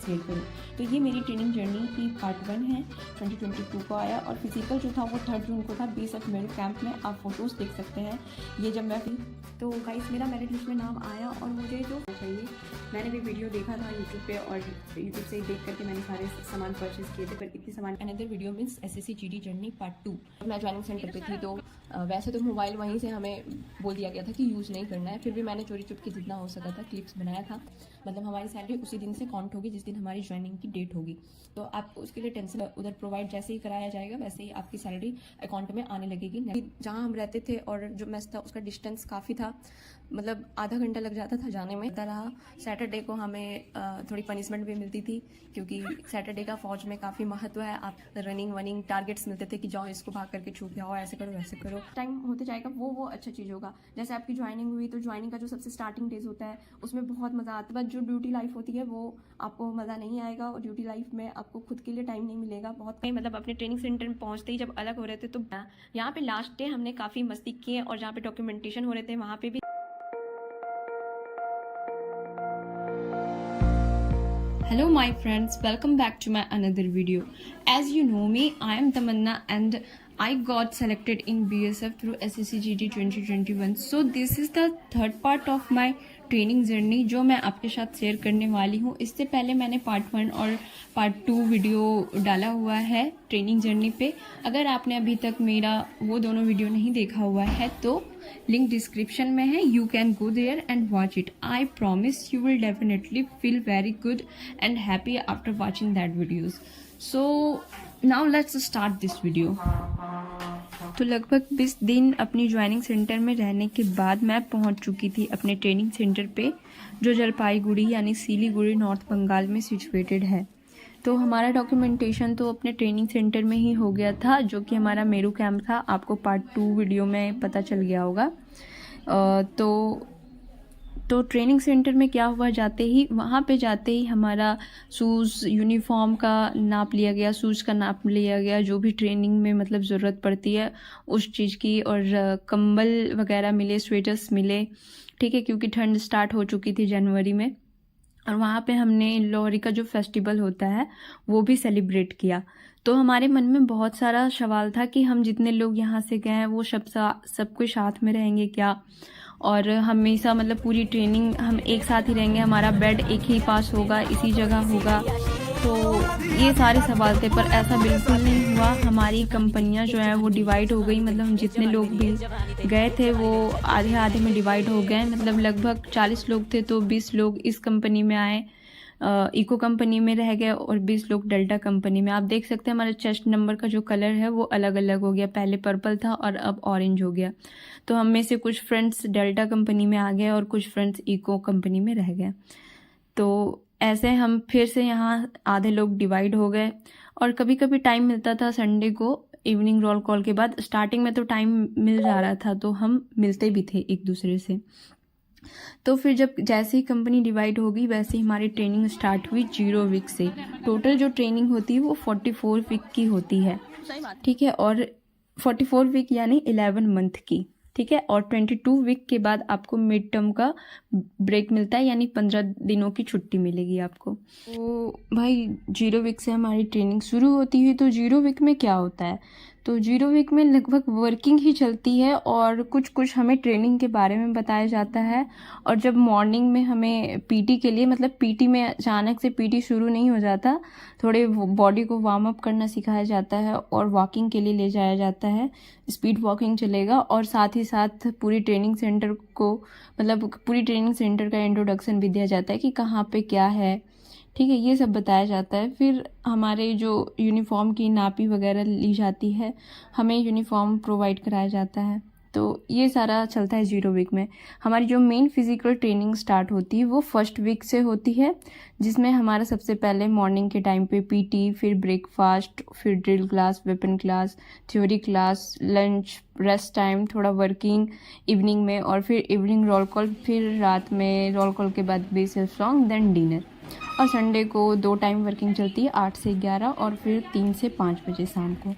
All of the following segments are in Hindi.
शेयर करूँ। तो ये मेरी ट्रेनिंग जर्नी की पार्ट 1 है, 2022 को आया, और फिजिकल जो था वो 3 जून को था, BSF मेरे कैंप में। आप फोटोज़ देख सकते हैं। ये जब मैं तो गाइस मेरा मेरिट लिस्ट में नाम आया और मुझे जो चाहिए, मैंने भी वीडियो देखा था यूट्यूब पे, और यूट्यूब से देख करके मैंने सारे सामान परचेज किए थे, पर इतने सामान। Another video means SSC GD journey part 2। मैं ज्वाइनिंग सेंटर पे थी, तो वैसे तो मोबाइल वहीं से हमें बोल दिया गया था कि यूज़ नहीं करना है, फिर भी मैंने चोरी चुप के जितना हो सका था क्लिप्स बनाया था। मतलब हमारी सैलरी उसी दिन से काउंट होगी जिस दिन हमारी ज्वाइनिंग की डेट होगी, तो आपको उसके लिए टेंशन उधर प्रोवाइड जैसे ही कराया जाएगा वैसे ही आपकी सैलरी अकाउंट में आने लगेगी। जहाँ हम रहते थे और जो मेस था उसका डिस्टेंस काफ़ी था, मतलब आधा घंटा लग जाता था जाने में। रहा सैटरडे को हमें थोड़ी पनिशमेंट भी मिलती थी, क्योंकि सैटरडे का फौज में काफ़ी महत्व है। आप रनिंग टारगेट्स मिलते थे कि जाओ इसको भाग करके छू के आओ, ऐसे करो वैसे करो। टाइम होते जाएगा वो अच्छा चीज़ होगा। जैसे आपकी ज्वाइनिंग हुई तो ज्वाइनिंग का जो सबसे स्टार्टिंग डेज होता है उसमें बहुत मज़ा आता है, बट जो ड्यूटी लाइफ होती है वो आपको मज़ा नहीं आएगा, और ड्यूटी लाइफ में आपको खुद के लिए टाइम नहीं मिलेगा बहुत कहीं। मतलब अपने ट्रेनिंग सेंटर में पहुँचते ही जब अलग हो रहे थे, तो यहाँ पे लास्ट डे हमने काफ़ी मस्ती की, और जहाँ पे डॉक्यूमेंटेशन हो रहे थे वहाँ पे भी। Hello my friends, welcome back to my another video. As you know me, I am Tamanna and I got selected in BSF through SSC GD 2021. So this is the third part of my training journey जो मैं आपके साथ शेयर करने वाली हूँ। इससे पहले मैंने पार्ट 1 और पार्ट 2 वीडियो डाला हुआ है ट्रेनिंग जर्नी पे। अगर आपने अभी तक मेरा वो दोनों वीडियो नहीं देखा हुआ है तो लिंक डिस्क्रिप्शन में है, you can go there and watch it. I promise you will definitely feel very good and happy after watching that videos. So now let's start this video. तो लगभग 20 दिन अपनी ज्वाइनिंग सेंटर में रहने के बाद मैं पहुंच चुकी थी अपने ट्रेनिंग सेंटर पे, जो जलपाईगुड़ी यानी सिलीगुड़ी नॉर्थ बंगाल में सिचुएटेड है। तो हमारा डॉक्यूमेंटेशन तो अपने ट्रेनिंग सेंटर में ही हो गया था, जो कि हमारा मेरू कैंप था। आपको पार्ट 2 वीडियो में पता चल गया होगा। तो ट्रेनिंग सेंटर में क्या हुआ, वहाँ पे जाते ही हमारा शूज़ यूनिफॉर्म का नाप लिया गया, शूज़ का नाप लिया गया, जो भी ट्रेनिंग में मतलब ज़रूरत पड़ती है उस चीज़ की, और कंबल वगैरह मिले, स्वेटर्स मिले, ठीक है, क्योंकि ठंड स्टार्ट हो चुकी थी जनवरी में। और वहाँ पे हमने लोहरी का जो फेस्टिवल होता है वो भी सेलिब्रेट किया। तो हमारे मन में बहुत सारा सवाल था कि हम जितने लोग यहाँ से गए हैं वो सब कोई साथ में रहेंगे क्या, और हमेशा मतलब पूरी ट्रेनिंग हम एक साथ ही रहेंगे, हमारा बेड एक ही पास होगा, इसी जगह होगा। तो ये सारे सवाल थे, पर ऐसा बिल्कुल नहीं हुआ। हमारी कंपनियां जो हैं वो डिवाइड हो गई, मतलब हम जितने लोग भी गए थे वो आधे आधे में डिवाइड हो गए। मतलब लगभग 40 लोग थे तो 20 लोग इस कंपनी में आए, इको कंपनी में रह गए, और 20 लोग डेल्टा कंपनी में। आप देख सकते हैं हमारे चेस्ट नंबर का जो कलर है वो अलग अलग हो गया, पहले पर्पल था और अब ऑरेंज हो गया। तो हम में से कुछ फ्रेंड्स डेल्टा कंपनी में आ गए और कुछ फ्रेंड्स इको कंपनी में रह गए। तो ऐसे हम फिर से यहाँ आधे लोग डिवाइड हो गए, और कभी कभी टाइम मिलता था संडे को इवनिंग रोल कॉल के बाद। स्टार्टिंग में तो टाइम मिल जा रहा था तो हम मिलते भी थे एक दूसरे से। तो फिर जब जैसे ही कंपनी डिवाइड होगी वैसे ही हमारी ट्रेनिंग स्टार्ट हुई 0 वीक से। टोटल जो ट्रेनिंग होती है वो 44 वीक की होती है, ठीक है, और 44 वीक यानी 11 मंथ की, ठीक है। और 22 वीक के बाद आपको मिड टर्म का ब्रेक मिलता है, यानी 15 दिनों की छुट्टी मिलेगी आपको। तो भाई 0 वीक से हमारी ट्रेनिंग शुरू होती है। तो 0 वीक में क्या होता है, तो 0 वीक में लगभग वर्किंग ही चलती है, और कुछ हमें ट्रेनिंग के बारे में बताया जाता है। और जब मॉर्निंग में हमें पीटी के लिए, मतलब पीटी में अचानक से पीटी शुरू नहीं हो जाता, थोड़े बॉडी को वार्म अप करना सिखाया जाता है, और वॉकिंग के लिए ले जाया जाता है, स्पीड वॉकिंग चलेगा। और साथ ही साथ पूरी ट्रेनिंग सेंटर को, मतलब पूरी ट्रेनिंग सेंटर का इंट्रोडक्शन भी दिया जाता है कि कहाँ पे क्या है, ठीक है, ये सब बताया जाता है। फिर हमारे जो यूनिफॉर्म की नापी वगैरह ली जाती है, हमें यूनिफॉर्म प्रोवाइड कराया जाता है। तो ये सारा चलता है 0 वीक में। हमारी जो मेन फिजिकल ट्रेनिंग स्टार्ट होती है वो 1st वीक से होती है, जिसमें हमारा सबसे पहले मॉर्निंग के टाइम पे पीटी, फिर ब्रेकफास्ट, फिर drill class, weapon class, theory class, lunch, rest time, थोड़ा वर्किंग इवनिंग में, और फिर इवनिंग रोल कॉल, फिर रात में रोल कॉल के बाद बेसिक सॉन्ग, देन डिनर। और संडे को 2 टाइम वर्किंग चलती है, 8 से 11 और फिर 3 से 5 बजे शाम को।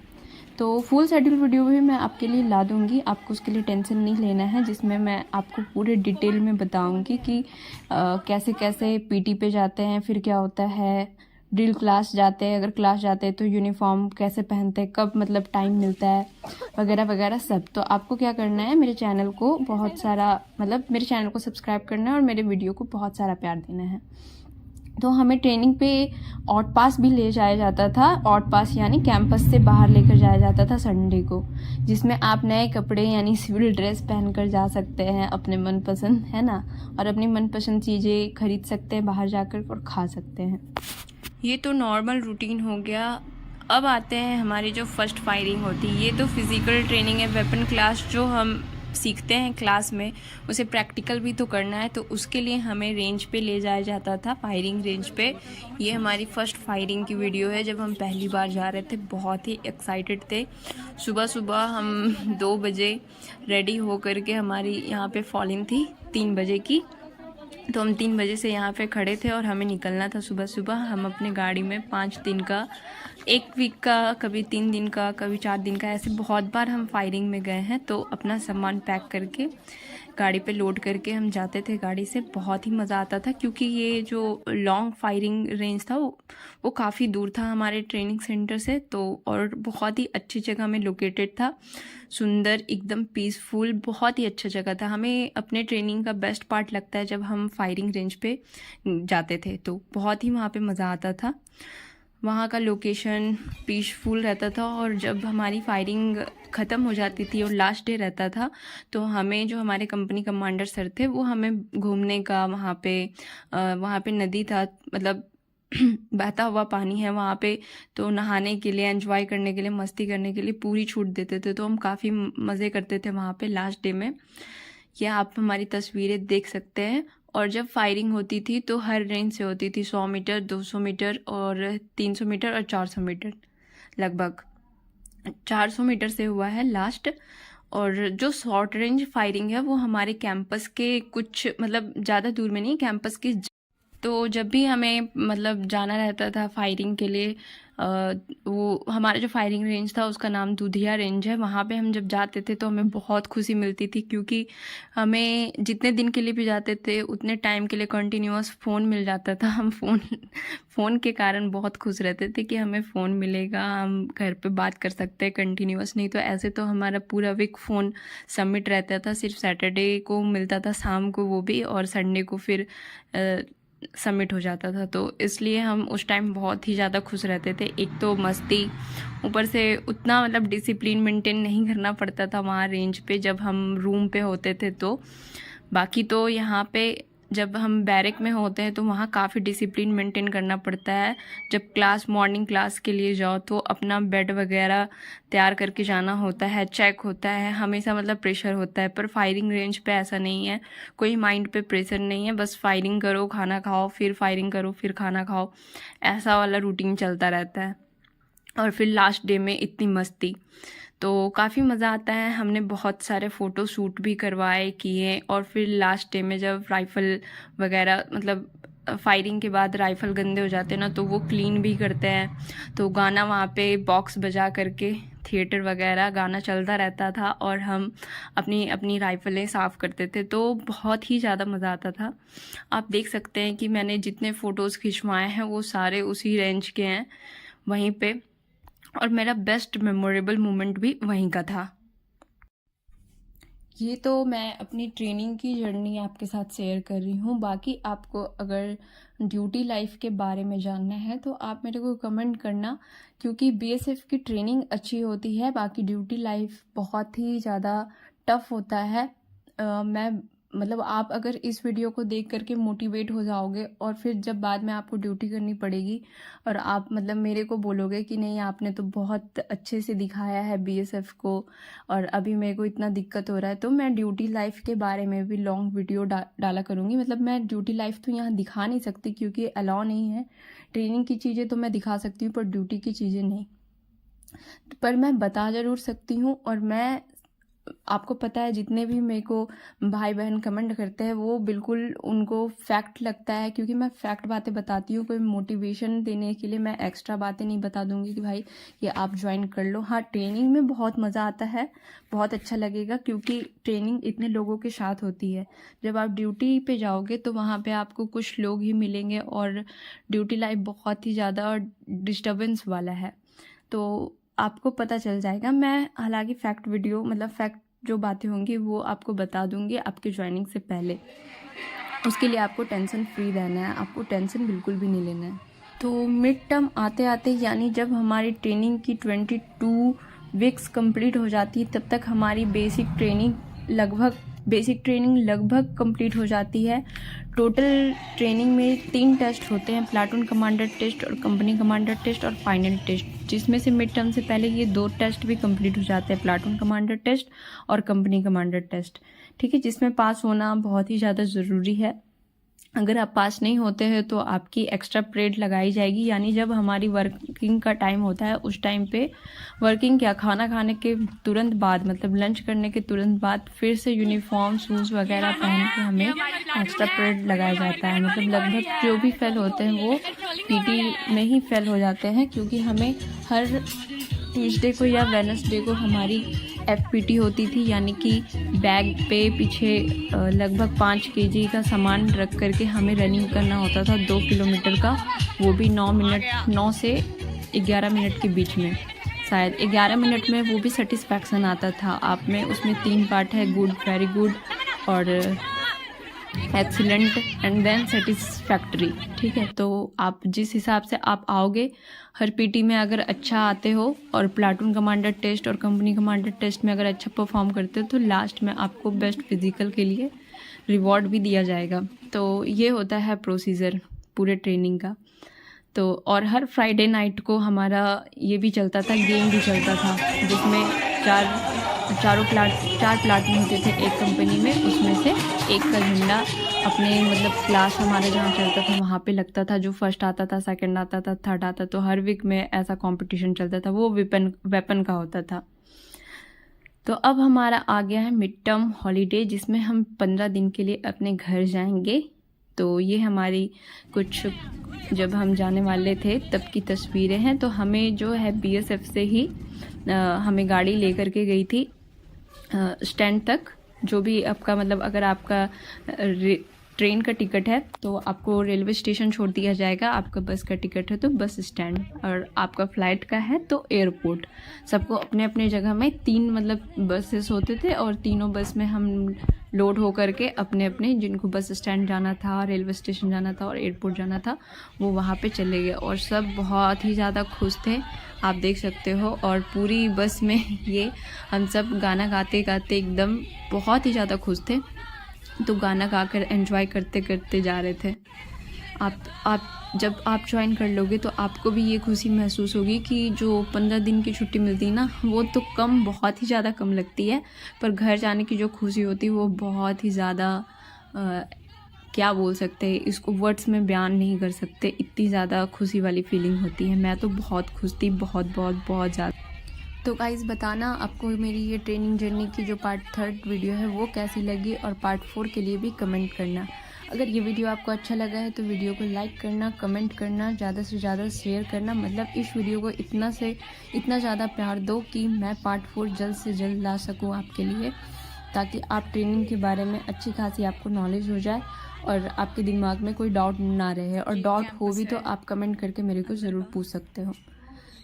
तो फुल शेड्यूल वीडियो भी मैं आपके लिए ला दूँगी, आपको उसके लिए टेंशन नहीं लेना है, जिसमें मैं आपको पूरे डिटेल में बताऊँगी कि कैसे कैसे पीटी पे जाते हैं, फिर क्या होता है, ड्रिल क्लास जाते हैं, अगर क्लास जाते हैं तो यूनिफॉर्म कैसे पहनते हैं, कब मतलब टाइम मिलता है, वगैरह वगैरह सब। तो आपको क्या करना है, मेरे चैनल को बहुत सारा मतलब मेरे चैनल को सब्सक्राइब करना है और मेरे वीडियो को बहुत सारा प्यार देना है। तो हमें ट्रेनिंग पे आउट पास भी ले जाया जाता था, आउट पास यानी कैंपस से बाहर लेकर जाया जाता था संडे को, जिसमें आप नए कपड़े यानी सिविल ड्रेस पहन कर जा सकते हैं अपने मनपसंद, है ना, और अपनी मनपसंद चीज़ें खरीद सकते हैं बाहर जाकर और खा सकते हैं। ये तो नॉर्मल रूटीन हो गया। अब आते हैं हमारी जो फर्स्ट फायरिंग होती है, ये तो फिज़िकल ट्रेनिंग है, वेपन क्लास जो हम सीखते हैं क्लास में, उसे प्रैक्टिकल भी तो करना है, तो उसके लिए हमें रेंज पे ले जाया जाता था, फायरिंग रेंज पे। ये हमारी फ़र्स्ट फायरिंग की वीडियो है, जब हम पहली बार जा रहे थे, बहुत ही एक्साइटेड थे। सुबह सुबह हम 2 बजे रेडी हो करके, हमारी यहाँ पे फॉलिंग थी 3 बजे की, तो हम 3 बजे से यहाँ पे खड़े थे और हमें निकलना था सुबह सुबह। हम अपने गाड़ी में 5 दिन का, 1 वीक का, कभी 3 दिन का, कभी 4 दिन का, ऐसे बहुत बार हम फायरिंग में गए हैं। तो अपना सामान पैक करके गाड़ी पे लोड करके हम जाते थे गाड़ी से। बहुत ही मज़ा आता था, क्योंकि ये जो लॉन्ग फायरिंग रेंज था वो काफ़ी दूर था हमारे ट्रेनिंग सेंटर से, तो और बहुत ही अच्छी जगह में लोकेटेड था, सुंदर, एकदम पीसफुल, बहुत ही अच्छा जगह था। हमें अपने ट्रेनिंग का बेस्ट पार्ट लगता है जब हम फायरिंग रेंज पे जाते थे, तो बहुत ही वहाँ पे मज़ा आता था। वहाँ का लोकेशन पीसफुल रहता था, और जब हमारी फायरिंग ख़त्म हो जाती थी और लास्ट डे रहता था, तो हमें जो हमारे कंपनी कमांडर सर थे, वो हमें घूमने का, वहाँ पे नदी था, मतलब बहता हुआ पानी है वहाँ पे, तो नहाने के लिए, एंजॉय करने के लिए, मस्ती करने के लिए पूरी छूट देते थे। तो हम काफ़ी मज़े करते थे वहाँ पे लास्ट डे में। यह आप हमारी तस्वीरें देख सकते हैं। और जब फायरिंग होती थी तो हर रेंज से होती थी, 100 मीटर, 200 मीटर और 300 मीटर और 400 मीटर। लगभग 400 मीटर से हुआ है लास्ट। और जो शॉर्ट रेंज फायरिंग है वो हमारे कैंपस के कुछ मतलब ज़्यादा दूर में नहीं, कैंपस के। तो जब भी हमें मतलब जाना रहता था फायरिंग के लिए, वो हमारा जो फायरिंग रेंज था उसका नाम दूधिया रेंज है, वहाँ पे हम जब जाते थे तो हमें बहुत खुशी मिलती थी, क्योंकि हमें जितने दिन के लिए भी जाते थे उतने टाइम के लिए कंटिन्यूअस फ़ोन मिल जाता था। हम फ़ोन के कारण बहुत खुश रहते थे कि हमें फ़ोन मिलेगा, हम घर पे बात कर सकते हैं कंटिन्यूअस। नहीं तो ऐसे तो हमारा पूरा वीक फ़ोन सबमिट रहता था, सिर्फ सैटरडे को मिलता था शाम को, वो भी, और संडे को फिर सबमिट हो जाता था। तो इसलिए हम उस टाइम बहुत ही ज़्यादा खुश रहते थे। एक तो मस्ती, ऊपर से उतना मतलब डिसिप्लिन मेंटेन नहीं करना पड़ता था वहाँ रेंज पे जब हम रूम पे होते थे। तो बाकी तो यहाँ पे जब हम बैरक में होते हैं तो वहाँ काफ़ी डिसिप्लिन मेंटेन करना पड़ता है। जब मॉर्निंग क्लास के लिए जाओ तो अपना बेड वगैरह तैयार करके जाना होता है, चेक होता है, हमेशा मतलब प्रेशर होता है। पर फायरिंग रेंज पे ऐसा नहीं है, कोई माइंड पे प्रेशर नहीं है, बस फायरिंग करो, खाना खाओ, फिर फायरिंग करो, फिर खाना खाओ, ऐसा वाला रूटीन चलता रहता है। और फिर लास्ट डे में इतनी मस्ती, तो काफ़ी मज़ा आता है। हमने बहुत सारे फ़ोटो शूट भी करवाए किए। और फिर लास्ट डे में जब राइफ़ल वगैरह मतलब फायरिंग के बाद राइफ़ल गंदे हो जाते हैं ना, तो वो क्लीन भी करते हैं। तो गाना वहाँ पे बॉक्स बजा करके, थिएटर वगैरह गाना चलता रहता था और हम अपनी अपनी राइफ़लें साफ़ करते थे। तो बहुत ही ज़्यादा मज़ा आता था। आप देख सकते हैं कि मैंने जितने फ़ोटोज़ खिंचवाए हैं वो सारे उसी रेंज के हैं वहीं पे, और मेरा बेस्ट मेमोरेबल मोमेंट भी वहीं का था। ये तो मैं अपनी ट्रेनिंग की जर्नी आपके साथ शेयर कर रही हूँ। बाकी आपको अगर ड्यूटी लाइफ के बारे में जानना है तो आप मेरे को कमेंट करना, क्योंकि बीएसएफ की ट्रेनिंग अच्छी होती है, बाकी ड्यूटी लाइफ बहुत ही ज़्यादा टफ होता है। मैं मतलब आप अगर इस वीडियो को देख करके मोटिवेट हो जाओगे और फिर जब बाद में आपको ड्यूटी करनी पड़ेगी और आप मतलब मेरे को बोलोगे कि नहीं आपने तो बहुत अच्छे से दिखाया है बीएसएफ को और अभी मेरे को इतना दिक्कत हो रहा है, तो मैं ड्यूटी लाइफ के बारे में भी लॉन्ग वीडियो डाला करूँगी। मतलब मैं ड्यूटी लाइफ तो यहाँ दिखा नहीं सकती क्योंकि अलाउ नहीं है। ट्रेनिंग की चीज़ें तो मैं दिखा सकती हूँ पर ड्यूटी की चीज़ें नहीं, पर मैं बता ज़रूर सकती हूँ। और मैं आपको पता है जितने भी मेरे को भाई बहन कमेंट करते हैं वो बिल्कुल उनको फैक्ट लगता है, क्योंकि मैं फैक्ट बातें बताती हूँ। कोई मोटिवेशन देने के लिए मैं एक्स्ट्रा बातें नहीं बता दूँगी कि भाई ये आप ज्वाइन कर लो। हाँ, ट्रेनिंग में बहुत मज़ा आता है, बहुत अच्छा लगेगा, क्योंकि ट्रेनिंग इतने लोगों के साथ होती है। जब आप ड्यूटी पे जाओगे तो वहाँ पे आपको कुछ लोग ही मिलेंगे और ड्यूटी लाइफ बहुत ही ज़्यादा डिस्टर्बेंस वाला है, तो आपको पता चल जाएगा। मैं हालांकि फैक्ट वीडियो मतलब फैक्ट जो बातें होंगी वो आपको बता दूंगी आपके ज्वाइनिंग से पहले। उसके लिए आपको टेंशन फ्री रहना है, आपको टेंशन बिल्कुल भी नहीं लेना है। तो मिड टर्म आते आते यानी जब हमारी ट्रेनिंग की 22 वीक्स कंप्लीट हो जाती है तब तक हमारी बेसिक ट्रेनिंग लगभग कंप्लीट हो जाती है। टोटल ट्रेनिंग में 3 टेस्ट होते हैं, प्लाटून कमांडर टेस्ट और कंपनी कमांडर टेस्ट और फाइनल टेस्ट, जिसमें से मिड टर्म से पहले ये 2 टेस्ट भी कंप्लीट हो जाते हैं, प्लाटून कमांडर टेस्ट और कंपनी कमांडर टेस्ट। ठीक है, जिसमें पास होना बहुत ही ज़्यादा ज़रूरी है। अगर आप पास नहीं होते हैं तो आपकी एक्स्ट्रा परेड लगाई जाएगी, यानी जब हमारी वर्किंग का टाइम होता है उस टाइम पे वर्किंग क्या, खाना खाने के तुरंत बाद मतलब लंच करने के तुरंत बाद फिर से यूनिफॉर्म शूज़ वगैरह पहन के हमें एक्स्ट्रा परेड लगाया जाता है। मतलब लगभग जो भी फेल होते हैं वो पीटी में ही फेल हो जाते हैं, क्योंकि हमें हर ट्यूसडे को या वेडनेसडे को हमारी FPT होती थी, यानी कि बैग पे पीछे लगभग 5 kg का सामान रख करके हमें रनिंग करना होता था 2 किलोमीटर का, वो भी 9 से 11 मिनट के बीच में। शायद 11 मिनट में वो भी सेटिस्फैक्शन आता था आप में। उसमें 3 पार्ट है, गुड, वेरी गुड और एक्सीलेंट एंड देन सेटिस्फैक्ट्री। ठीक है, तो आप जिस हिसाब से आप आओगे हर PT में अगर अच्छा आते हो और प्लाटून कमांडर टेस्ट और कंपनी कमांडर टेस्ट में अगर अच्छा परफॉर्म करते हो तो लास्ट में आपको बेस्ट फिजिकल के लिए रिवॉर्ड भी दिया जाएगा। तो ये होता है प्रोसीजर पूरे ट्रेनिंग का। तो और हर फ्राइडे नाइट को हमारा ये भी चलता था, गेम भी चलता था, जिसमें 4 प्लाटून होते थे एक कंपनी में, उसमें से एक का झंडा अपने मतलब क्लास हमारे जहाँ चलता था वहाँ पे लगता था। जो फर्स्ट आता था, सेकंड आता था, थर्ड आता, तो हर वीक में ऐसा कंपटीशन चलता था, वो वेपन का होता था। तो अब हमारा आ गया है मिड टर्म हॉलीडे, जिसमें हम 15 दिन के लिए अपने घर जाएंगे। तो ये हमारी कुछ जब हम जाने वाले थे तब की तस्वीरें हैं। तो हमें जो है BSF से ही हमें गाड़ी लेकर के गई थी स्टैंड तक। जो भी आपका मतलब अगर आपका ट्रेन का टिकट है तो आपको रेलवे स्टेशन छोड़ दिया जाएगा, आपका बस का टिकट है तो बस स्टैंड, और आपका फ्लाइट का है तो एयरपोर्ट। सबको अपने अपने जगह में 3 मतलब बसेस होते थे और तीनों बस में हम लोड हो करके अपने अपने जिनको बस स्टैंड जाना था, रेलवे स्टेशन जाना था और एयरपोर्ट जाना था वो वहाँ पे चले गए। और सब बहुत ही ज़्यादा खुश थे, आप देख सकते हो। और पूरी बस में ये हम सब गाना गाते गाते एकदम बहुत ही ज़्यादा खुश थे, तो गाना गाकर एंजॉय करते करते जा रहे थे। आप जब आप ज्वाइन कर लोगे तो आपको भी ये खुशी महसूस होगी कि जो 15 दिन की छुट्टी मिलती है ना, वो तो कम, बहुत ही ज़्यादा कम लगती है, पर घर जाने की जो खुशी होती है वो बहुत ही ज़्यादा क्या बोल सकते हैं इसको, वर्ड्स में बयान नहीं कर सकते, इतनी ज़्यादा खुशी वाली फीलिंग होती है। मैं तो बहुत खुश थी, बहुत बहुत बहुत ज़्यादा। तो गाइस बताना आपको मेरी ये ट्रेनिंग जर्नी की जो पार्ट 3 वीडियो है वो कैसी लगी, और पार्ट 4 के लिए भी कमेंट करना। अगर ये वीडियो आपको अच्छा लगा है तो वीडियो को लाइक करना, कमेंट करना, ज़्यादा से ज़्यादा शेयर करना। मतलब इस वीडियो को इतना ज़्यादा प्यार दो कि मैं पार्ट 4 जल्द से जल्द ला सकूँ आपके लिए, ताकि आप ट्रेनिंग के बारे में अच्छी खासी आपको नॉलेज हो जाए और आपके दिमाग में कोई डाउट ना रहे। और डाउट हो भी तो आप कमेंट करके मेरे को ज़रूर पूछ सकते हो।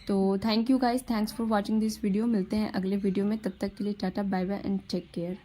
तो thank you guys, thanks for watching this video. मिलते हैं अगले वीडियो में, तब तक के लिए tata, bye bye and take care.